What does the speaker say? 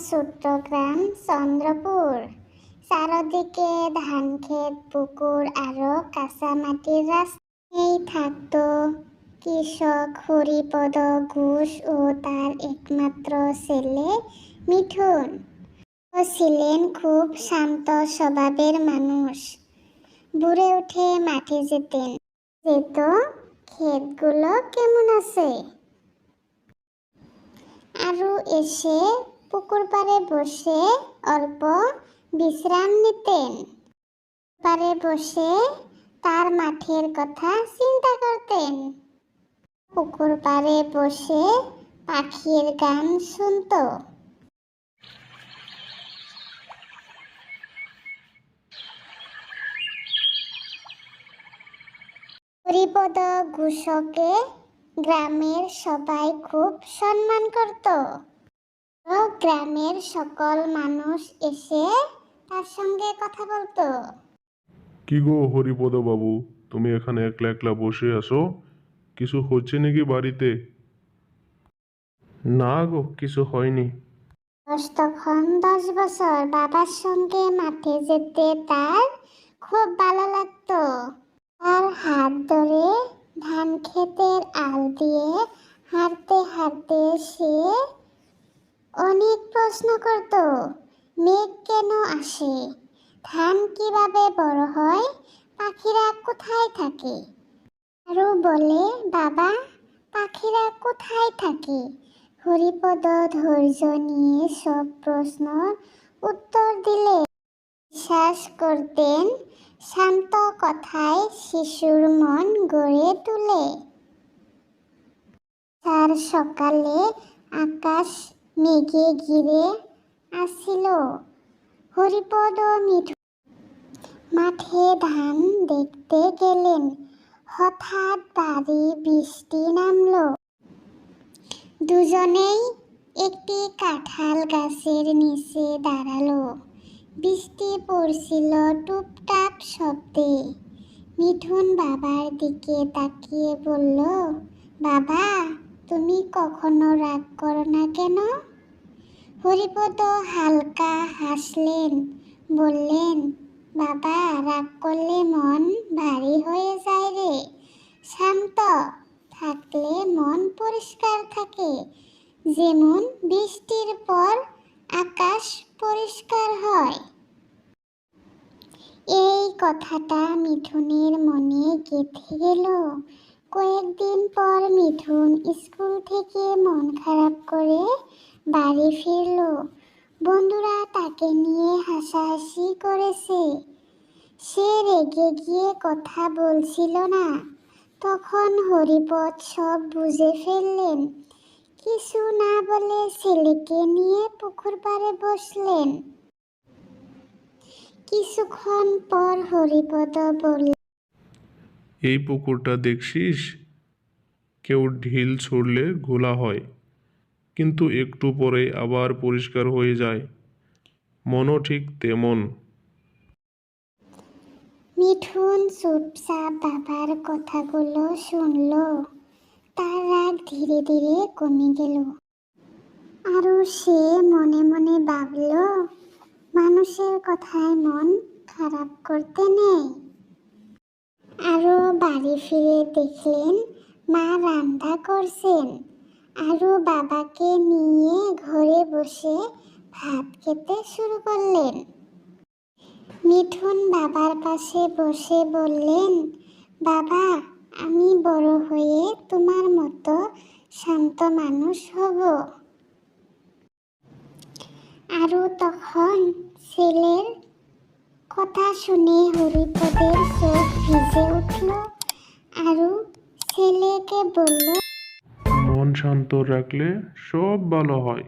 ছোট্ট গ্রাম চন্দ্রপুর। চারদিকে ধান ক্ষেত, পুকুর আরো কাঁচা মাটির রাস্তায় থাকতো কৃষক হরিপদ ঘোষ ও তার একমাত্র ছেলে মিঠুন। ও ছিলেন খুব শান্ত স্বভাবের মানুষ। ভোরে উঠে মাঠে যেতেন, যেত ক্ষেতগুলো কেমন আছে, আরও এসে পুকুর পাড়ে বসে অল্প বিশ্রাম নিতেন। পাড়ে বসে তার মাঠের কথা চিন্তা করতেন। পুকুর পাড়ে বসে পাখির গান শুনত। হরিপদ ঘোষকে গ্রামের সবাই খুব সম্মান করত। গ্রামের সকল মানুষ এসে তার সঙ্গে কথা বলতো। কি গো হরিপদ বাবু, তুমি এখানে একলা একলা বসে আছো? কিছু হচ্ছে নাকি বাড়িতে? না গো, কিছু হয়নি। তখন 10 বছর। বাবার সঙ্গে মাঠে যেতে তার খুব ভালো লাগতো। তার হাত ধরে ধান ক্ষেতের আল দিয়ে হাঁটতে হাঁটতে সে অনেক প্রশ্ন করত। মেঘ কেন আসে, ধান কিভাবে বড় হয়, পাখিরা কোথায় থাকে। আরও বলে, বাবা, পাখিরা কোথায় থাকে? হরিপদ ধৈর্য নিয়ে সব প্রশ্নের উত্তর দিলে বিশ্বাস করতেন শান্ত কথায় শিশুর মন গড়ে তোলে। তার সকালে আকাশ মেঘে ঘিরে আসছিল। হরিপদ ও মিঠুন মাঠে ধান দেখতে গেলেন। হঠাৎ ভারী বৃষ্টি নামলো। দুজনেই একটি কাঁঠাল গাছের নিচে দাঁড়ালো। বৃষ্টি পড়ছিল টুপটাপ শব্দে। মিঠুন বাবার দিকে তাকিয়ে বলল, বাবা, তুমি কখনো রাগ করো না কেন? হরিপদ হালকা হাসলেন, বললেন, বাবা, রাগ করলে মন ভারী হয়ে যায় রে। শান্ত থাকলে মন পরিষ্কার থাকে, যেমন বৃষ্টির পর আকাশ পরিষ্কার হয়। এই কথাটা মিঠুনের মনে গেঁথে গেল। কয়েকদিন পর মিঠুন স্কুল থেকে মন খারাপ করে বাড়ি ফিরল। বন্ধুরা তাকে নিয়ে হাসাহাসি করেছে। সে রেগে গিয়ে কথা বলছিল না। তখন হরিপদ সব বুঝে ফেললেন। কিছু না বলে ছেলেকে নিয়ে পুকুর পাড়ে বসলেন। কিছুক্ষণ পর হরিপদ বলল, এই পুকুরটা দেখছিস? কেউ ঢিল ছুঁড়লে ঘোলা হয়, কিন্তু একটু পরে আবার পরিষ্কার হয়ে যায়। মনও ঠিক তেমন। মিঠুন চুপচাপ বাবার কথাগুলো শুনল। তার রাগ ধীরে ধীরে কমে গেল। আরও সে মনে মনে ভাবল, মানুষের কথায় মন খারাপ করতে নেই। আরও বাড়ি ফিরে দেখলেন মা রান্না করছেন। আরও বাবাকে নিয়ে ঘরে বসে ভাত খেতে শুরু করলেন। মিঠুন বাবার পাশে বসে বললেন, বাবা, আমি বড় হয়ে তোমার মতো শান্ত মানুষ হব। আরও তখন ছেলের কথা শুনে হরিপদের চোখ ভিজে উঠল। আরও ছেলেকে বলল, মন শান্ত রাখলে সব ভালো হয়।